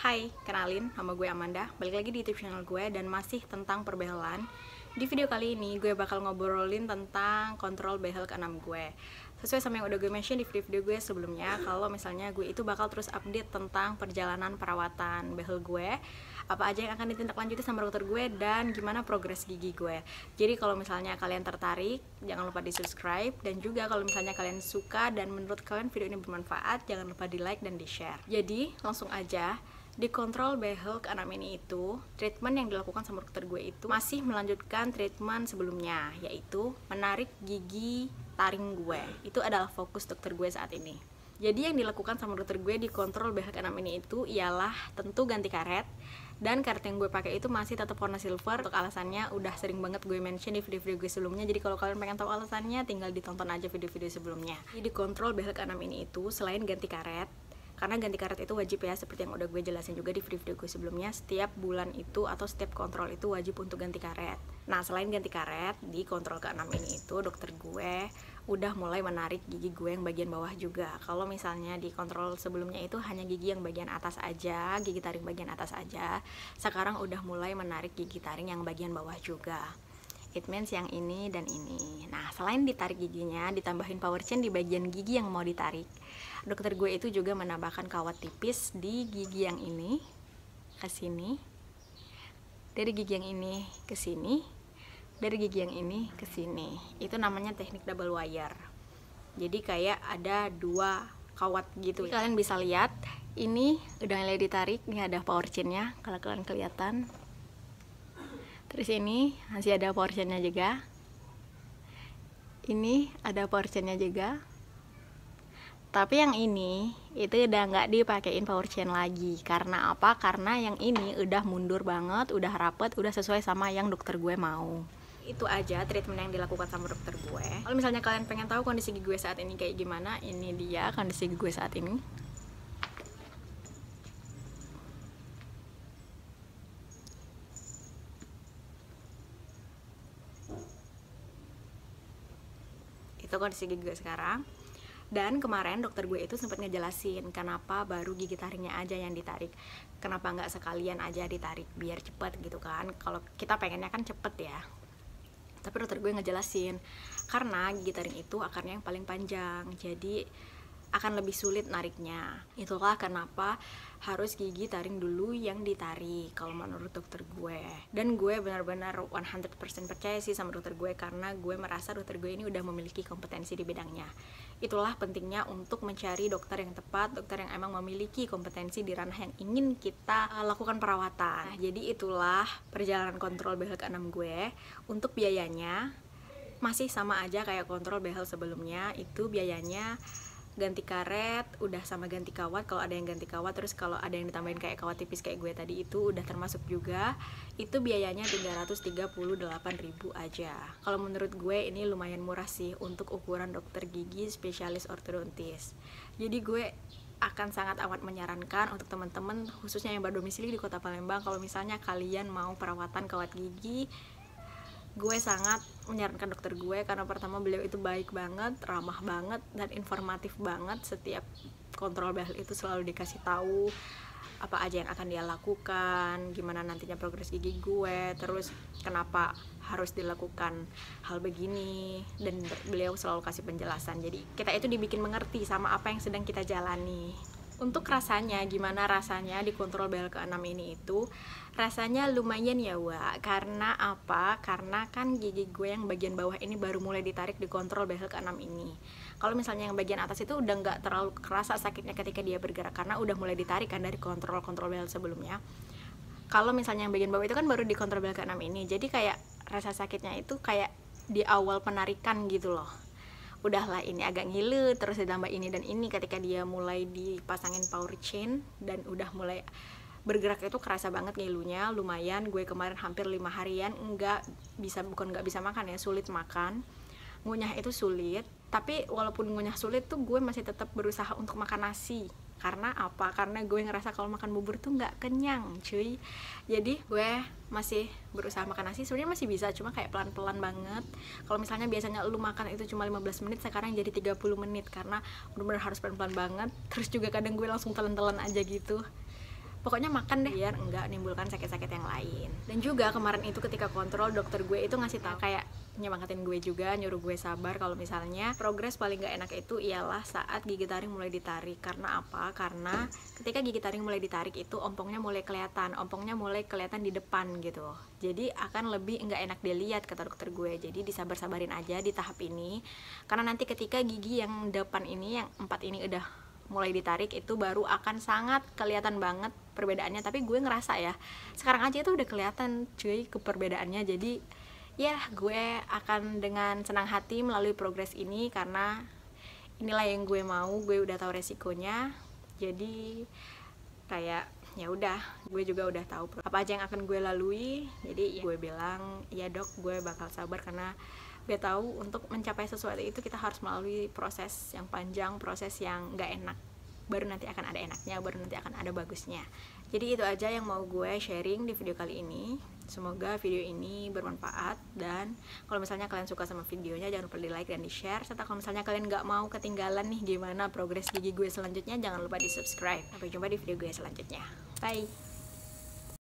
Hai, kenalin, nama gue Amanda. Balik lagi di YouTube channel gue dan masih tentang perbehelan. Di video kali ini gue bakal ngobrolin tentang kontrol behel ke-6 gue. Sesuai sama yang udah gue mention di video-video gue sebelumnya, kalau misalnya gue itu bakal terus update tentang perjalanan perawatan behel gue, apa aja yang akan ditindaklanjuti sama dokter gue, dan gimana progres gigi gue. Jadi kalau misalnya kalian tertarik, jangan lupa di subscribe. Dan juga kalau misalnya kalian suka dan menurut kalian video ini bermanfaat, jangan lupa di like dan di share. Jadi langsung aja, di kontrol behel ke-6 ini itu, treatment yang dilakukan sama dokter gue itu masih melanjutkan treatment sebelumnya, yaitu menarik gigi taring gue. Itu adalah fokus dokter gue saat ini. Jadi yang dilakukan sama dokter gue di kontrol behel ke-6 ini itu ialah tentu ganti karet. Dan karet yang gue pakai itu masih tetap warna silver. Untuk alasannya udah sering banget gue mention di video-video gue sebelumnya. Jadi kalau kalian pengen tahu alasannya, tinggal ditonton aja video-video sebelumnya. Jadi di kontrol behel ke-6 ini itu, selain ganti karet, karena ganti karet itu wajib ya, seperti yang udah gue jelasin juga di video-video gue sebelumnya, setiap bulan itu atau setiap kontrol itu wajib untuk ganti karet. Nah, selain ganti karet, di kontrol ke-6 ini itu dokter gue udah mulai menarik gigi gue yang bagian bawah juga. Kalau misalnya di kontrol sebelumnya itu hanya gigi yang bagian atas aja, gigi taring bagian atas aja, sekarang udah mulai menarik gigi taring yang bagian bawah juga. It means yang ini dan ini. Nah, selain ditarik giginya, ditambahin power chain di bagian gigi yang mau ditarik, dokter gue itu juga menambahkan kawat tipis di gigi yang ini ke sini, dari gigi yang ini ke sini, dari gigi yang ini ke sini. Itu namanya teknik double wire. Jadi kayak ada dua kawat gitu. Jadi kalian bisa lihat, ini udah mulai ditarik, ini ada power chainnya kalau kalian kelihatan. Terus ini masih ada power chainnya juga. Ini ada power chainnya juga. Tapi yang ini itu udah nggak dipakein power chain lagi. Karena apa? Karena yang ini udah mundur banget, udah rapet, udah sesuai sama yang dokter gue mau. Itu aja treatment yang dilakukan sama dokter gue. Kalau misalnya kalian pengen tahu kondisi gigi gue saat ini kayak gimana, ini dia kondisi gigi gue saat ini. Itu kondisi gigi gue sekarang. Dan kemarin dokter gue itu sempat ngejelasin kenapa baru gigi taringnya aja yang ditarik, kenapa nggak sekalian aja ditarik biar cepet gitu kan. Kalau kita pengennya kan cepet ya, tapi dokter gue ngejelasin karena gigi taring itu akarnya yang paling panjang, jadi akan lebih sulit nariknya. Itulah kenapa harus gigi taring dulu yang ditarik kalau menurut dokter gue. Dan gue benar-benar 100% percaya sih sama dokter gue, karena gue merasa dokter gue ini udah memiliki kompetensi di bidangnya. Itulah pentingnya untuk mencari dokter yang tepat, dokter yang emang memiliki kompetensi di ranah yang ingin kita lakukan perawatan. Jadi itulah perjalanan kontrol behel ke-6 gue. Untuk biayanya masih sama aja kayak kontrol behel sebelumnya. Itu biayanya ganti karet, udah sama ganti kawat kalau ada yang ganti kawat, terus kalau ada yang ditambahin kayak kawat tipis kayak gue tadi itu udah termasuk juga. Itu biayanya 338.000 aja. Kalau menurut gue ini lumayan murah sih untuk ukuran dokter gigi spesialis ortodontis. Jadi gue akan sangat amat menyarankan untuk teman-teman khususnya yang berdomisili di Kota Palembang, kalau misalnya kalian mau perawatan kawat gigi, gue sangat menyarankan dokter gue karena pertama beliau itu baik banget, ramah banget, dan informatif banget. Setiap kontrol behel itu selalu dikasih tahu apa aja yang akan dia lakukan, gimana nantinya progres gigi gue, terus kenapa harus dilakukan hal begini, dan beliau selalu kasih penjelasan. Jadi kita itu dibikin mengerti sama apa yang sedang kita jalani. Untuk rasanya, gimana rasanya di kontrol behel ke-6 ini itu? Rasanya lumayan ya Wak. Karena apa? Karena kan gigi gue yang bagian bawah ini baru mulai ditarik di kontrol behel ke-6 ini. Kalau misalnya yang bagian atas itu udah nggak terlalu kerasa sakitnya ketika dia bergerak, karena udah mulai ditarik kan dari kontrol behel sebelumnya. Kalau misalnya yang bagian bawah itu kan baru di kontrol behel ke-6 ini. Jadi kayak rasa sakitnya itu kayak di awal penarikan gitu loh. Udahlah ini agak ngilu, terus ditambah ini dan ini ketika dia mulai dipasangin power chain dan udah mulai bergerak itu kerasa banget ngilunya lumayan. Gue kemarin hampir 5 harian bukan nggak bisa makan ya, sulit makan, ngunyah itu sulit. Tapi walaupun ngunyah sulit tuh gue masih tetap berusaha untuk makan nasi. Karena apa? Karena gue ngerasa kalau makan bubur tuh nggak kenyang cuy. Jadi gue masih berusaha makan nasi. Sebenarnya masih bisa, cuma kayak pelan-pelan banget. Kalau misalnya biasanya lu makan itu cuma 15 menit, sekarang jadi 30 menit karena bener-bener harus pelan-pelan banget. Terus juga kadang gue langsung telan-telan aja gitu. pokoknya makan deh biar enggak nimbulkan sakit-sakit yang lain. Dan juga kemarin itu ketika kontrol, dokter gue itu ngasih tahu kayak nyemangatin gue juga, nyuruh gue sabar kalau misalnya progres paling gak enak itu ialah saat gigi taring mulai ditarik. Karena apa? Karena ketika gigi taring mulai ditarik itu ompongnya mulai kelihatan di depan gitu. Jadi akan lebih nggak enak dilihat kata dokter gue. Jadi disabar-sabarin aja di tahap ini. Karena nanti ketika gigi yang depan ini, yang 4 ini udah mulai ditarik, itu baru akan sangat kelihatan banget perbedaannya. Tapi gue ngerasa ya, sekarang aja itu udah kelihatan cuy perbedaannya. Jadi ya gue akan dengan senang hati melalui progres ini karena inilah yang gue mau. Gue udah tahu resikonya, jadi kayak ya udah, gue juga udah tahu apa aja yang akan gue lalui. Jadi ya, gue bilang ya dok, gue bakal sabar karena gue tahu untuk mencapai sesuatu itu kita harus melalui proses yang panjang, proses yang gak enak, baru nanti akan ada enaknya, baru nanti akan ada bagusnya. Jadi itu aja yang mau gue sharing di video kali ini. Semoga video ini bermanfaat, dan kalau misalnya kalian suka sama videonya jangan lupa di like dan di share. Serta kalau misalnya kalian gak mau ketinggalan nih gimana progres gigi gue selanjutnya, jangan lupa di subscribe. Sampai jumpa di video gue selanjutnya. Bye.